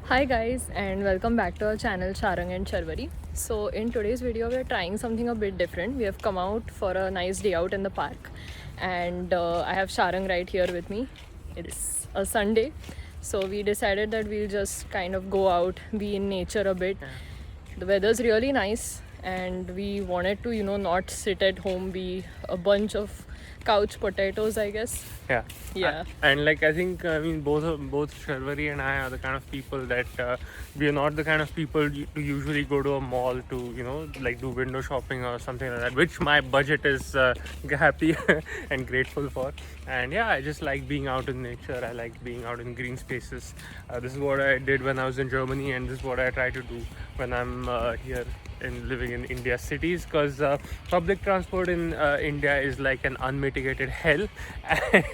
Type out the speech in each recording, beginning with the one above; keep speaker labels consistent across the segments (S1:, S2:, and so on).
S1: Hi guys, and welcome back to our channel Sharang and Charvari. So in today's video we are trying something a bit different. We have come out for a nice day out in the park, and I have Sharang right here with me. It's a Sunday, so we decided that we'll just kind of go out, be in nature a bit. The weather's really nice, and we wanted to not sit at home, be a bunch of couch potatoes, I guess.
S2: Yeah.
S1: Yeah.
S2: And like I think both Sharvari and I are the kind of people that we are not the kind of people to usually go to a mall to like do window shopping or something like that, which my budget is happy and grateful for. And yeah, I just like being out in nature. I like being out in green spaces. This is what I did when I was in Germany, and this is what I try to do when I'm here in living in India's cities, because public transport in India is like an unmitigated hell,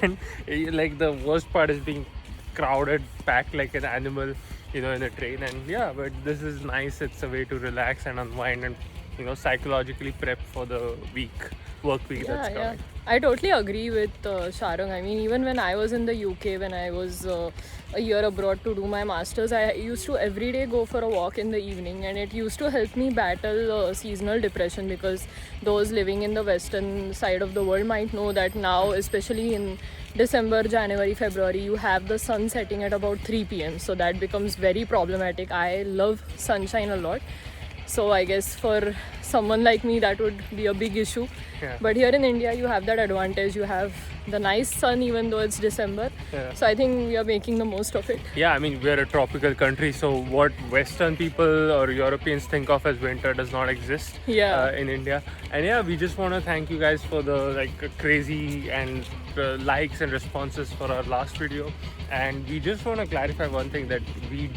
S2: and like the worst part is being crowded, packed like an animal, in a train. And yeah, but this is nice. It's a way to relax and unwind and psychologically prep for the work week that's coming.
S1: I totally agree with Sharang. I mean, even when I was in the UK, when I was a year abroad to do my masters, I used to every day go for a walk in the evening, and it used to help me battle seasonal depression, because those living in the western side of the world might know that now, especially in December, January, February, you have the sun setting at about 3 p.m. So that becomes very problematic. I love sunshine a lot. So I guess for someone like me, that would be a big issue.
S2: Yeah.
S1: But here in India, you have that advantage. You have the nice sun, even though it's December.
S2: Yeah.
S1: So I think we are making the most of it.
S2: Yeah, I mean, we're a tropical country, so what Western people or Europeans think of as winter does not exist in India. And yeah, we just want to thank you guys for the crazy and likes and responses for our last video. And we just want to clarify one thing, that we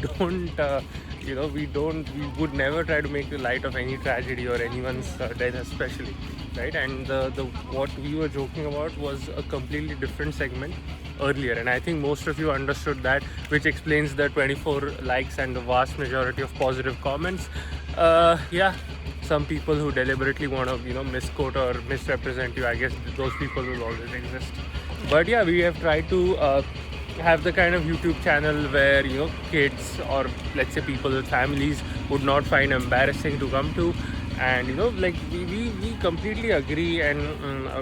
S2: don't we would never try to make light of any tragedy or anyone's death especially, right? And the what we were joking about was a completely different segment earlier, and I think most of you understood that, which explains the 24 likes and the vast majority of positive comments. Yeah, some people who deliberately want to misquote or misrepresent you, I guess those people will always exist. But yeah, we have tried to have the kind of YouTube channel where kids, or let's say people with families, would not find embarrassing to come to. And we completely agree, and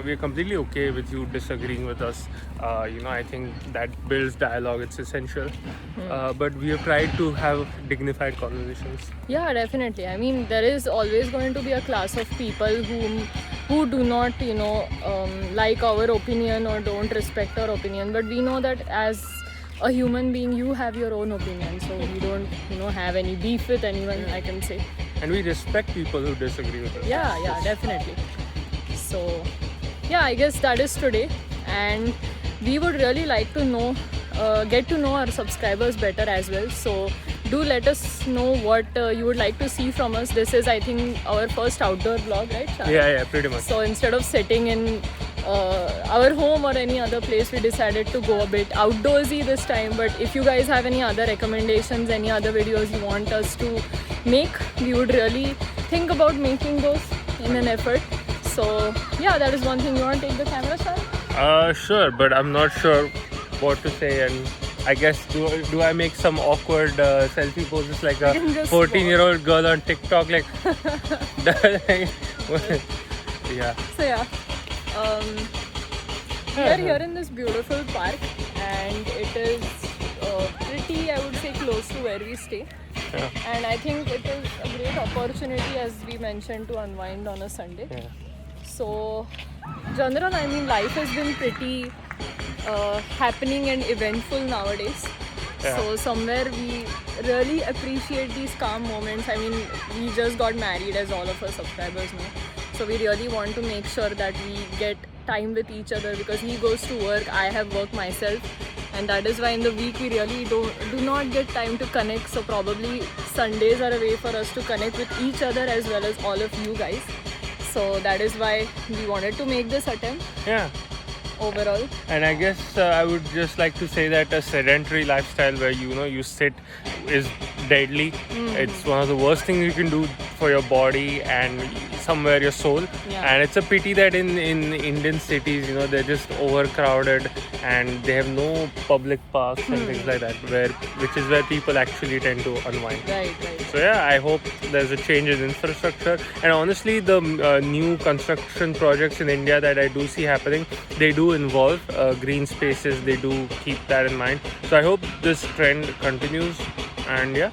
S2: we're completely okay with you disagreeing with us. I think that builds dialogue. It's essential. But we have tried to have dignified conversations.
S1: Yeah, definitely. I mean, there is always going to be a class of people who do not like our opinion or don't respect our opinion. But we know that as a human being, you have your own opinion, so we don't have any beef with anyone, I can say.
S2: And we respect people who disagree with us.
S1: Yeah, definitely. So yeah, I guess that is today, and we would really like to get to know our subscribers better as well. So do let us know what you would like to see from us. This is, I think, our first outdoor vlog, right, Shara?
S2: Yeah, pretty much.
S1: So instead of sitting in our home or any other place, we decided to go a bit outdoorsy this time. But if you guys have any other recommendations, any other videos you want us to make, we would really think about making those in an effort. So yeah, that is one thing. You want to take the camera, Shara?
S2: Sure, but I'm not sure what to say, and I guess do I make some awkward selfie poses like a 14-year-old girl on TikTok, like yeah.
S1: So yeah, we are here in this beautiful park, and it is pretty, I would say, close to where we stay.
S2: Yeah.
S1: And I think it is a great opportunity, as we mentioned, to unwind on a Sunday.
S2: Yeah.
S1: So, general, I mean, life has been pretty happening and eventful nowadays.
S2: Yeah.
S1: So somewhere we really appreciate these calm moments. I mean, we just got married, as all of our subscribers know. So we really want to make sure that we get time with each other, because he goes to work, I have work myself, and that is why in the week we really do not get time to connect. So probably Sundays are a way for us to connect with each other as well as all of you guys. So that is why we wanted to make this attempt.
S2: Yeah.
S1: Overall.
S2: And I guess I would just like to say that a sedentary lifestyle where you sit is deadly. It's one of the worst things you can do for your body, and somewhere your soul.
S1: Yeah.
S2: And it's a pity that in Indian cities, you know, they're just overcrowded and they have no public parks and things like that, which is where people actually tend to unwind.
S1: Right.
S2: So yeah, I hope there's a change in infrastructure. And honestly, the new construction projects in India that I do see happening, they do involve green spaces. They do keep that in mind. So I hope this trend continues. And yeah,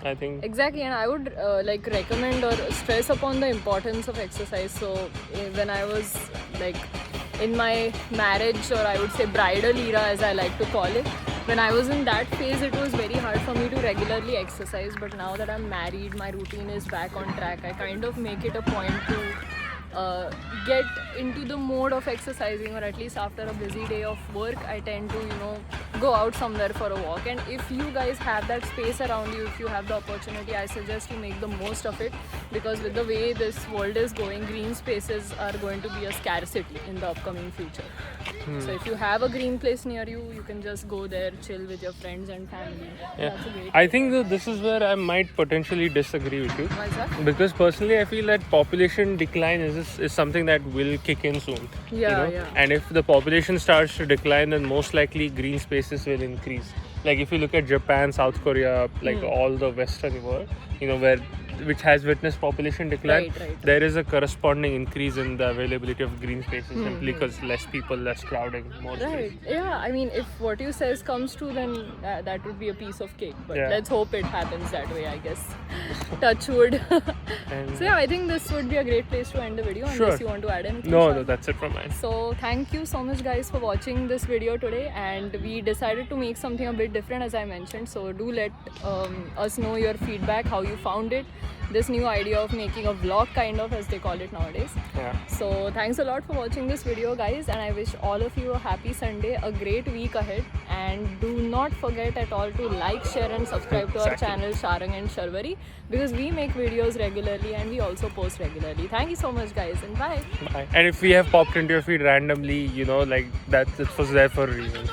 S2: I think
S1: Exactly, and I would like recommend or stress upon the importance of exercise. So when I was like in my marriage, or I would say bridal era as I like to call it, when I was in that phase, it was very hard for me to regularly exercise. But now that I'm married, my routine is back on track. I kind of make it a point to get into the mode of exercising, or at least after a busy day of work, I tend to, you know, go out somewhere for a walk. And if you guys have that space around you, if you have the opportunity, I suggest you make the most of it, because with the way this world is going, green spaces are going to be a scarcity in the upcoming future. So if you have a green place near you, you can just go there, chill with your friends and family.
S2: yeah.
S1: That's a great
S2: I think that this is where I might potentially disagree with you.
S1: Why is that?
S2: Because personally, I feel that population decline is something that will kick in soon.
S1: Yeah.
S2: And if the population starts to decline, then most likely green spaces will increase. Like if you look at Japan, South Korea, like all the Western world, you know, which has witnessed population decline,
S1: Right.
S2: there is a corresponding increase in the availability of green spaces simply because less people, less crowding, more space.
S1: Right. Yeah. I mean, if what you says comes true, then that would be a piece of cake. But
S2: Yeah.
S1: let's hope it happens that way, I guess. Touch wood.
S2: And
S1: So yeah, I think this would be a great place to end the video,
S2: Sure.
S1: unless you want to add anything.
S2: no,
S1: Shah.
S2: that's it from mine.
S1: So thank you so much guys for watching this video today, and we decided to make something a bit different, as I mentioned. So do let us know your feedback, how you found it, this new idea of making a vlog kind of, as they call it nowadays.
S2: Yeah.
S1: So thanks a lot for watching this video guys, and I wish all of you a happy Sunday, a great week ahead, and do not forget at all to like, share and subscribe to our
S2: Exactly.
S1: channel Sharang and Sharvari, because we make videos regularly and we also post regularly. Thank you so much guys, and bye.
S2: Bye. And if we have popped into your feed randomly, you know, like that, it was there for a reason.